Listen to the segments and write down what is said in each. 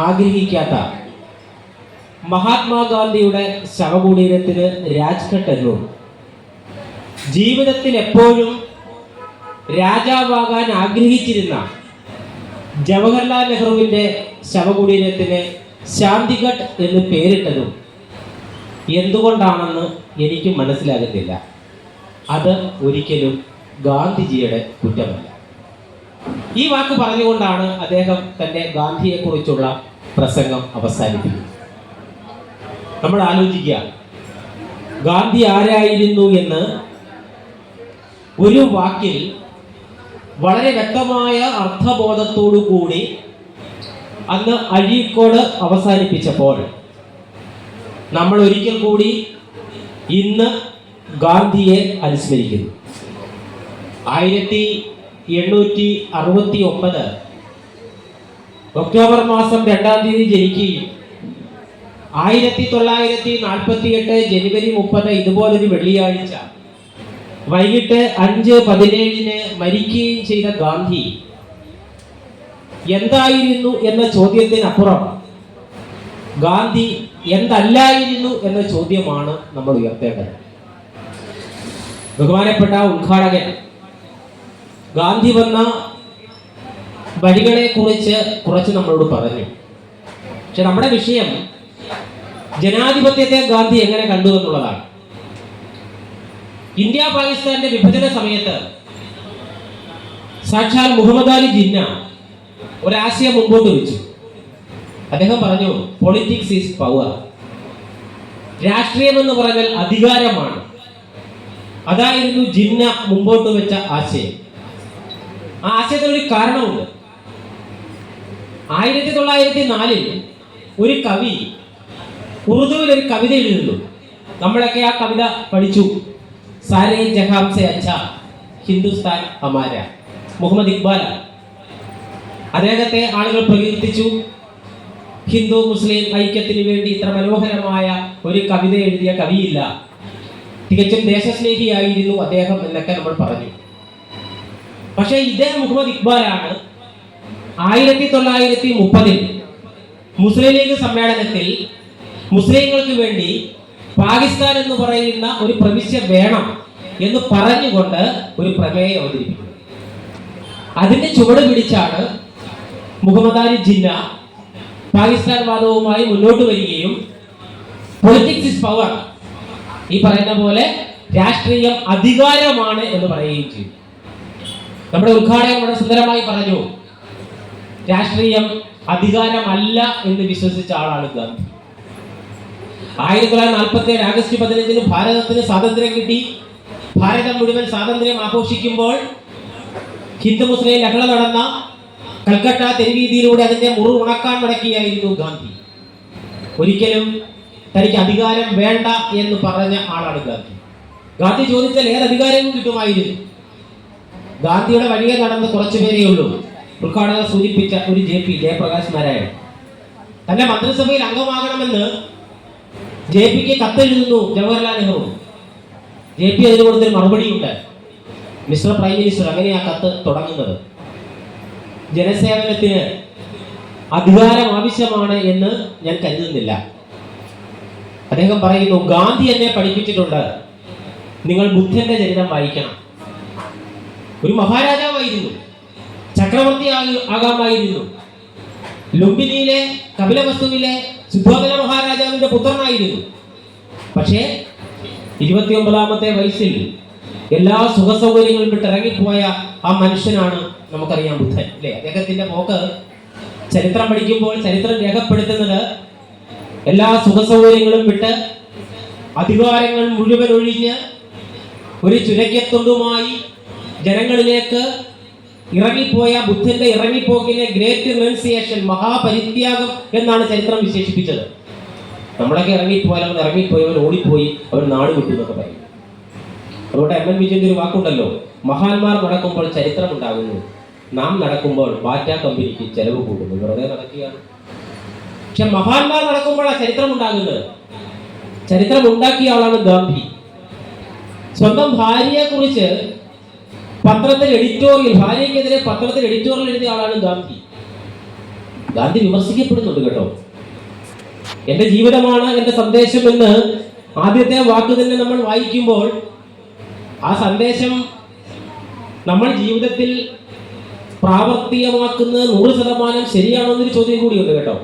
ആഗ്രഹിക്കാത്ത മഹാത്മാഗാന്ധിയുടെ ശവകുടീരത്തിന് രാജ്ഘട്ട് എന്നും ജീവിതത്തിൽ എപ്പോഴും രാജാവാകാൻ ആഗ്രഹിച്ചിരുന്ന ജവഹർലാൽ നെഹ്റുവിൻ്റെ ശവകുടീരത്തിന് ശാന്തിഘട്ട് എന്ന് പേരിട്ടതും എന്തുകൊണ്ടാണെന്ന് എനിക്ക് മനസ്സിലാകുന്നില്ല. അത് ഒരിക്കലും ഗാന്ധിജിയുടെ കുറ്റമല്ല. ഈ വാക്ക് പറഞ്ഞുകൊണ്ടാണ് അദ്ദേഹം തൻ്റെ ഗാന്ധിയെക്കുറിച്ചുള്ള പ്രസംഗം അവസാനിപ്പിക്കുന്നത്. നമ്മൾ ആലോചിക്കുക, ഗാന്ധി ആരായിരുന്നു എന്ന് ഒരു വാക്കിൽ വളരെ വ്യക്തമായ അർത്ഥബോധത്തോടു കൂടി അന്ന് അഴീക്കോട് അവസാനിപ്പിച്ചപ്പോൾ നമ്മൾ ഒരിക്കൽ കൂടി ഇന്ന് ഗാന്ധിയെ അനുസ്മരിക്കുന്നു. 1869 ഒക്ടോബർ മാസം 2-ാം തീയതി ജനിക്കുകയും 1948 ജനുവരി 30 ഇതുപോലൊരു വെള്ളിയാഴ്ച വൈകിട്ട് 5:17 മരിക്കുകയും ചെയ്ത ഗാന്ധി എന്തായിരുന്നു എന്ന ചോദ്യത്തിനപ്പുറം ഗാന്ധി എന്തല്ലായിരുന്നു എന്ന ചോദ്യമാണ് നമ്മൾ ഉയർത്തേണ്ടത്. ബഹുമാനപ്പെട്ട ഉദ്ഘാടകൻ ഗാന്ധി വന്ന വഴികളെ കുറിച്ച് കുറച്ച് നമ്മളോട് പറഞ്ഞു. പക്ഷെ നമ്മുടെ വിഷയം ജനാധിപത്യത്തെ ഗാന്ധി എങ്ങനെ കണ്ടു എന്നുള്ളതാണ്. ഇന്ത്യ പാകിസ്ഥാന്റെ വിഭജന സമയത്ത് സാക്ഷാൽ മുഹമ്മദ് അലി ജിന്ന ഒരാശയം മുമ്പോട്ട് വെച്ചു. അദ്ദേഹം പറഞ്ഞു, പൊളിറ്റിക്സ് ഈസ് പവർ. രാഷ്ട്രീയം എന്ന് പറഞ്ഞാൽ അധികാരമാണ്. അതായിരുന്നു ജിന്ന മുമ്പോട്ട് വെച്ച ആശയം. ആ ആശയത്തിന് ഒരു കാരണമുണ്ട്. 1904 ഒരു കവി ഉറുദുവിൽ ഒരു കവിത എഴുതുന്നു. നമ്മളൊക്കെ ആ കവിത പഠിച്ചു. സാരേ ജഹാം സെ അച്ഛാ ഹിന്ദുസ്ഥാൻ ഹമാര. മുഹമ്മദ് ഇക്ബാൽ. അദ്ദേഹത്തെ ആളുകൾ പ്രകീർത്തിച്ചു. ഹിന്ദു മുസ്ലിം ഐക്യത്തിന് വേണ്ടി ഇത്ര മനോഹരമായ ഒരു കവിത എഴുതിയ കവിയില്ല, തികച്ചും ദേശസ്നേഹിയായിരുന്നു അദ്ദേഹം എന്നൊക്കെ നമ്മൾ പറഞ്ഞു. പക്ഷേ ഇതേ മുഹമ്മദ് ഇക്ബാലാണ് 1930 മുസ്ലിം ലീഗ് സമ്മേളനത്തിൽ മുസ്ലിങ്ങൾക്ക് വേണ്ടി പാകിസ്ഥാൻ എന്ന് പറയുന്ന ഒരു പ്രവിശ്യ വേണം എന്ന് പറഞ്ഞുകൊണ്ട് ഒരു പ്രമേയം അവതരിപ്പിക്കുന്നത്. അതിന്റെ ചുവട് പിടിച്ചാണ് മുഹമ്മദ് അലി ജിന്ന പാകിസ്ഥാൻ വാദവുമായി മുന്നോട്ട് വരികയും പൊളിറ്റിക്സ് ഇസ് പവർ, ഈ പറയുന്ന പോലെ രാഷ്ട്രീയം അധികാരമാണ് എന്ന് പറയുകയും ചെയ്തു. നമ്മുടെ ഉദ്ഘാടകൻ വളരെ സുന്ദരമായി പറഞ്ഞു, രാഷ്ട്രീയം അധികാരമല്ല എന്ന് വിശ്വസിച്ച ആളാണ് ഗാന്ധി. 1947 ആഗസ്റ്റ് 15 ഭാരതത്തിന് സ്വാതന്ത്ര്യം കിട്ടി. ഭാരതം മുഴുവൻ സ്വാതന്ത്ര്യം ആഘോഷിക്കുമ്പോൾ ഹിന്ദു മുസ്ലിം ലഹള നടന്ന കൽക്കട്ട തെരുവീതിയിലൂടെ അതിന്റെ മുറിവ് ഉണക്കാൻ നടക്കുകയായിരുന്നു ഗാന്ധി. ഒരിക്കലും തനിക്ക് അധികാരം വേണ്ട എന്ന് പറഞ്ഞ ആളാണ് ഗാന്ധി. ഗാന്ധി ചോദിച്ചാൽ ഏത് അധികാരവും കിട്ടുമായിരുന്നു. ഗാന്ധിയുടെ വഴിയെ നടന്ന് കുറച്ചു പേരേ ഉള്ളൂ. ഉദ്ഘാടകർ സൂചിപ്പിച്ച ഒരു ജയപ്രകാശ് നാരായൺ തന്റെ മന്ത്രിസഭയിൽ അംഗമാകണമെന്ന് JPക്ക് കത്തെഴുതുന്നു ജവഹർലാൽ നെഹ്റു. JP അതിന് കൊടുത്തൊരു മറുപടിയുണ്ട്, മിസ്റ്റർ പ്രൈം മിനിസ്റ്റർ. അങ്ങനെ ആ കത്ത് തുടങ്ങുന്നത് ജനസേവനത്തിന് അധികാരം ആവശ്യമാണ് എന്ന് ഞാൻ കരുതുന്നില്ല. അദ്ദേഹം പറയുന്നു, ഗാന്ധി എന്നെ പഠിപ്പിച്ചിട്ടുണ്ട്, നിങ്ങൾ ബുദ്ധന്റെ ചരിതം വായിക്കണം. ഒരു മഹാരാജാവായിരുന്നു, ചക്രവർത്തി ആകാമായിരുന്നു. ലുംബിനിയിലെ കപിലവസ്തുവിലെ സുദ്ധോധന മഹാരാജാവിന്റെ പുത്രനായിരുന്നു. പക്ഷേ 29ാമത്തെ വയസ്സിൽ എല്ലാ സുഖസൗകര്യങ്ങളും വിട്ട് ഇറങ്ങിപ്പോയ ആ മനുഷ്യനാണ് നമുക്കറിയാം ബുദ്ധൻ, അല്ലേ? അദ്ദേഹത്തിന്റെ പോക്ക് ചരിത്രം പഠിക്കുമ്പോൾ ചരിത്രം രേഖപ്പെടുത്തുന്നത് എല്ലാ സുഖസൗകര്യങ്ങളും വിട്ട് അധികാരങ്ങൾ മുഴുവൻ ഒഴിഞ്ഞ് ഒരു ചുരക്കത്തുണ്ടുമായി ജനങ്ങളിലേക്ക് ഇറങ്ങിപ്പോയ ബുദ്ധന്റെ ഇറങ്ങിപ്പോക്കിനെ ഗ്രേറ്റ് റിനൗൺസിയേഷൻ, മഹാപരിത്യാഗം എന്നാണ് ചരിത്രം വിശേഷിപ്പിച്ചത്. നമ്മളൊക്കെ ഇറങ്ങിപ്പോയവർ ഓടിപ്പോയി, അവർ നാട് വിട്ടു എന്നൊക്കെ പറയും. അതുകൊണ്ട് MN വിജയന്റെ ഒരു വാക്കുണ്ടല്ലോ, മഹാന്മാർ നടക്കുമ്പോൾ ചരിത്രം ഉണ്ടാകുന്നു, നാം നടക്കുമ്പോൾ ബാറ്റ കമ്പനിക്ക് ചെലവ് കൂടുന്നു. വെറുതെ നടക്കുകയാണ്. പക്ഷെ മഹാന്മാർ നടക്കുമ്പോഴാണ് ചരിത്രം ഉണ്ടാകുന്നത്. ചരിത്രം ഉണ്ടാക്കിയ ആളാണ് ഗാന്ധി. സ്വന്തം ഭാര്യയെ കുറിച്ച് പത്രത്തിൽ എഡിറ്റോറിയൽ, ഭാര്യയ്ക്കെതിരെ പത്രത്തിൽ എഡിറ്റോറിയൽ എഴുതിയ ആളാണ് ഗാന്ധി. ഗാന്ധി വിമർശിക്കപ്പെടുന്നുണ്ട് കേട്ടോ. എന്റെ ജീവിതമാണ് എന്റെ സന്ദേശം എന്ന് ആദ്യത്തെ വാക്ക് തന്നെ നമ്മൾ വായിക്കുമ്പോൾ ആ സന്ദേശം നമ്മൾ ജീവിതത്തിൽ പ്രാവർത്തികമാക്കുന്നത് 100% ശരിയാണോ എന്നൊരു ചോദ്യം കൂടിയുണ്ട് കേട്ടോ.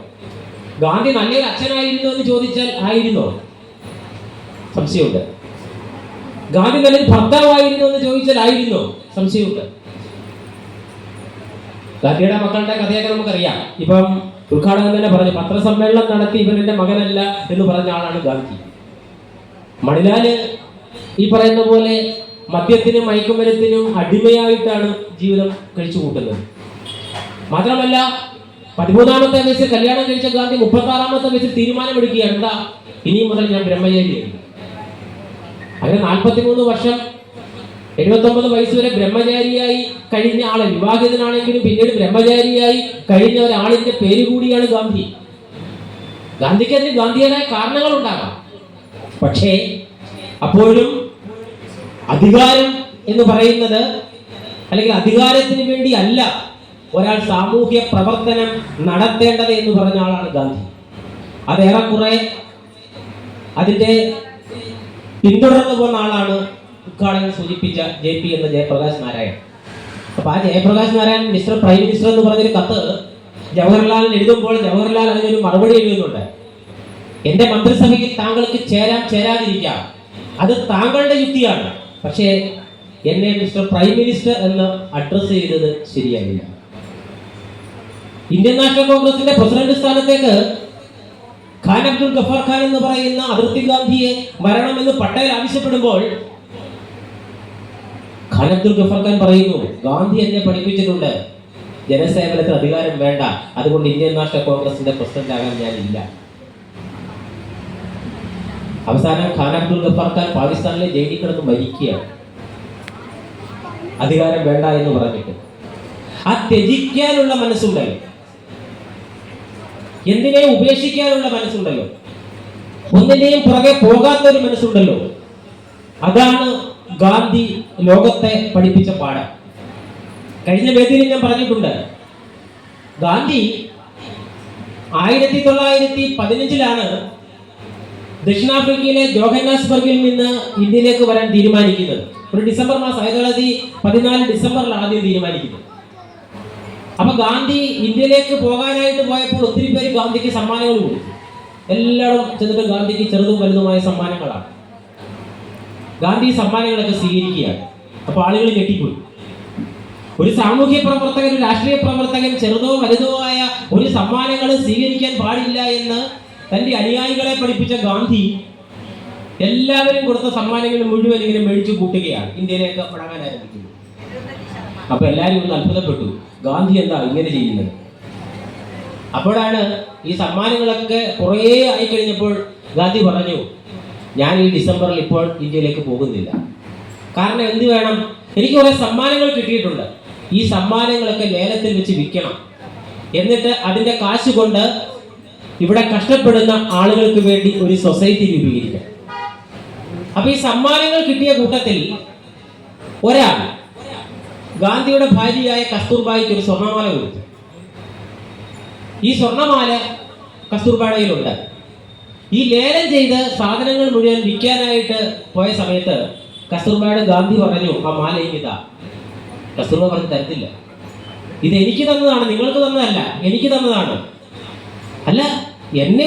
ഗാന്ധി നല്ലൊരു അച്ഛനായിരുന്നു എന്ന് ചോദിച്ചാൽ ആയിരുന്നോ? സംശയമുണ്ട്. ഗാന്ധി നല്ലൊരു ഭർത്താവായിരുന്നു എന്ന് ചോദിച്ചാൽ ആയിരുന്നോ? സംശയമുണ്ട്. ഗാന്ധിയുടെ മക്കളുടെ കഥയൊക്കെ നമുക്കറിയാം. ഇപ്പം ഉദ്ഘാടനം തന്നെ പറഞ്ഞു, പത്രസമ്മേളനം നടത്തി ഇവൻ എൻ്റെ മകനല്ല എന്ന് പറഞ്ഞ ആളാണ് ഗാന്ധി. മണിലാല് ഈ പറയുന്ന പോലെ മദ്യത്തിനും മയക്കുമരുത്തിനും അടിമയായിട്ടാണ് ജീവിതം കഴിച്ചു കൂട്ടുന്നത്. മാത്രമല്ല 13-ാമത്തെ വയസ്സിൽ കല്യാണം കഴിച്ച ഗാന്ധി 36-ാമത്തെ വയസ്സിൽ തീരുമാനമെടുക്കുകയാണ്, എന്താ ഇനി മുതൽ ഞാൻ ബ്രഹ്മചാരിയായി. അങ്ങനെ 43 വർഷം 79 വയസ്സ് വരെ ബ്രഹ്മചാരിയായി കഴിഞ്ഞ ആളെ, വിവാഹിതനാണെങ്കിലും പിന്നീട് ബ്രഹ്മചാരിയായി കഴിഞ്ഞ ഒരാളിന്റെ പേര് കൂടിയാണ് ഗാന്ധി. ഗാന്ധിക്ക് അതിന് ഗാന്ധിയുടേതായ കാരണങ്ങൾ ഉണ്ടാകാം. പക്ഷേ അപ്പോഴും അധികാരം എന്ന് പറയുന്നത്, അല്ലെങ്കിൽ അധികാരത്തിന് വേണ്ടി അല്ല ഒരാൾ സാമൂഹ്യ പ്രവർത്തനം നടത്തേണ്ടത് എന്ന് പറഞ്ഞ ആളാണ് ഗാന്ധി. അതേറെക്കുറെ അതിന്റെ പിന്തുടർന്നു പോകുന്ന ആളാണ് ഉദ്ഘാടനം സൂചിപ്പിച്ച JP എന്ന ജയപ്രകാശ് നാരായൺ. അപ്പൊ ആ Jayaprakash Narayan mister prime minister എന്ന് പറഞ്ഞൊരു കത്ത് ജവഹർലാലിന് എഴുതുമ്പോൾ ജവഹർലാൽ അതിനൊരു മറുപടി എഴുതുന്നുണ്ട്. എന്റെ മന്ത്രിസഭയിൽ താങ്കൾക്ക് ചേരാം ചേരാതിരിക്കാം, അത് താങ്കളുടെ യുക്തിയാണ്. പക്ഷേ എന്നെ മിസ്റ്റർ പ്രൈം മിനിസ്റ്റർ എന്ന് അഡ്രസ് ചെയ്തത് ശരിയായില്ല. ഇന്ത്യൻ നാഷണൽ കോൺഗ്രസിന്റെ പ്രസിഡന്റ് സ്ഥാനത്തേക്ക് ഖാൻ അബ്ദുൽ ഗഫാർ ഖാൻ എന്ന് പറയുന്ന അതിർത്തി ഗാന്ധിയെ വരണമെന്ന് പട്ടേൽ ആവശ്യപ്പെടുമ്പോൾ ഖാൻ അബ്ദുൽ ഗഫാർ ഖാൻ പറയുന്നു, ഗാന്ധി എന്നെ പഠിപ്പിച്ചിട്ടുണ്ട് ജനസേവനത്തിന് അധികാരം വേണ്ട, അതുകൊണ്ട് ഇന്ത്യൻ നാഷണൽ കോൺഗ്രസിന്റെ പ്രസിഡന്റ് ആകാൻ ഞാനില്ല. അവസാനം ഖാൻ അബ്ദുൽ ഗഫാർ ഖാൻ പാകിസ്ഥാനിലെ ജയിലിൽ കിടന്ന് മരിക്കുകയാണ്, അധികാരം വേണ്ട എന്ന് പറഞ്ഞിട്ട്. ആ ത്യജിക്കാനുള്ള മനസ്സുണ്ടല്ലോ, എന്തിനേയും ഉപേക്ഷിക്കാനുള്ള മനസ്സുണ്ടല്ലോ, ഒന്നിനെയും പുറകെ പോകാത്തൊരു മനസ്സുണ്ടല്ലോ, അതാണ് ഗാന്ധി ലോകത്തെ പഠിപ്പിച്ച പാഠം. കഴിഞ്ഞ വേദിയിൽ ഞാൻ പറഞ്ഞിട്ടുണ്ട്, ഗാന്ധി 1915 ദക്ഷിണാഫ്രിക്കയിലെ ജോഹന്നാസ്ബർഗിൽ നിന്ന് ഇന്ത്യയിലേക്ക് വരാൻ തീരുമാനിക്കുന്നത്. ഒരു ഡിസംബർ മാസം 1914 ഡിസംബറിലാണ് ആദ്യം തീരുമാനിക്കുന്നത്. അപ്പൊ ഗാന്ധി ഇന്ത്യയിലേക്ക് പോകാനായിട്ട് പോയപ്പോൾ ഒത്തിരി പേര് ഗാന്ധിക്ക് സമ്മാനങ്ങൾ കൊടുത്തു. എല്ലാവരും ചെന്നിട്ട് ഗാന്ധിക്ക് ചെറുതും വലുതുമായ സമ്മാനങ്ങളാണ്. ഗാന്ധി സമ്മാനങ്ങളൊക്കെ സ്വീകരിക്കുകയാണ്. അപ്പൊ ആളുകൾ ഞെട്ടിപ്പോയി. ഒരു സാമൂഹ്യ പ്രവർത്തകൻ, ഒരു രാഷ്ട്രീയ പ്രവർത്തകൻ ചെറുതോ വലുതോ ആയ ഒരു സമ്മാനങ്ങൾ സ്വീകരിക്കാൻ പാടില്ല എന്ന് തന്റെ അനുയായികളെ പഠിപ്പിച്ച ഗാന്ധി എല്ലാവരും കൊടുത്ത സമ്മാനങ്ങൾ മുഴുവൻ ഇങ്ങനെ മേടിച്ചു കൂട്ടുകയാണ്, ഇന്ത്യയിലേക്ക് മടങ്ങാൻ ആരംഭിക്കുന്നു. അപ്പൊ എല്ലാവരും ഒന്ന് അത്ഭുതപ്പെട്ടു, ഗാന്ധി എന്താ ഇങ്ങനെ ചെയ്യുന്നത്? അപ്പോഴാണ് ഈ സമ്മാനങ്ങളൊക്കെ കുറേ ആയിക്കഴിഞ്ഞപ്പോൾ ഗാന്ധി പറഞ്ഞു, ഞാൻ ഈ ഡിസംബറിൽ ഇപ്പോൾ ഇന്ത്യയിലേക്ക് പോകുന്നില്ല. കാരണം എന്ത് വേണം, എനിക്ക് കുറെ സമ്മാനങ്ങൾ കിട്ടിയിട്ടുണ്ട്, ഈ സമ്മാനങ്ങളൊക്കെ ലേലത്തിൽ വെച്ച് വിൽക്കണം, എന്നിട്ട് അതിന്റെ കാശ് കൊണ്ട് ഇവിടെ കഷ്ടപ്പെടുന്ന ആളുകൾക്ക് വേണ്ടി ഒരു സൊസൈറ്റി രൂപീകരിക്കണം. അപ്പൊ ഈ സമ്മാനങ്ങൾ കിട്ടിയ കൂട്ടത്തിൽ ഒരാൾ ഗാന്ധിയുടെ ഭാര്യയായ കസ്തൂർബായിക്ക് ഒരു സ്വർണ്ണമാല കൊടുത്തു. ഈ സ്വർണ്ണമാല കസ്തൂർബായിലുണ്ട്. ഈ ലേലം ചെയ്ത് സാധനങ്ങൾ മുഴുവൻ വിൽക്കാനായിട്ട് പോയ സമയത്ത് കസ്തൂർബായുടെ ഗാന്ധി പറഞ്ഞു, ആ മാല എനിക്കിതാ. കസ്തൂർബ പറഞ്ഞ് തരത്തില്ല, ഇത് എനിക്ക് തന്നതാണ്, നിങ്ങൾക്ക് തന്നതല്ല, എനിക്ക് തന്നതാണ്. അല്ല, എന്നെ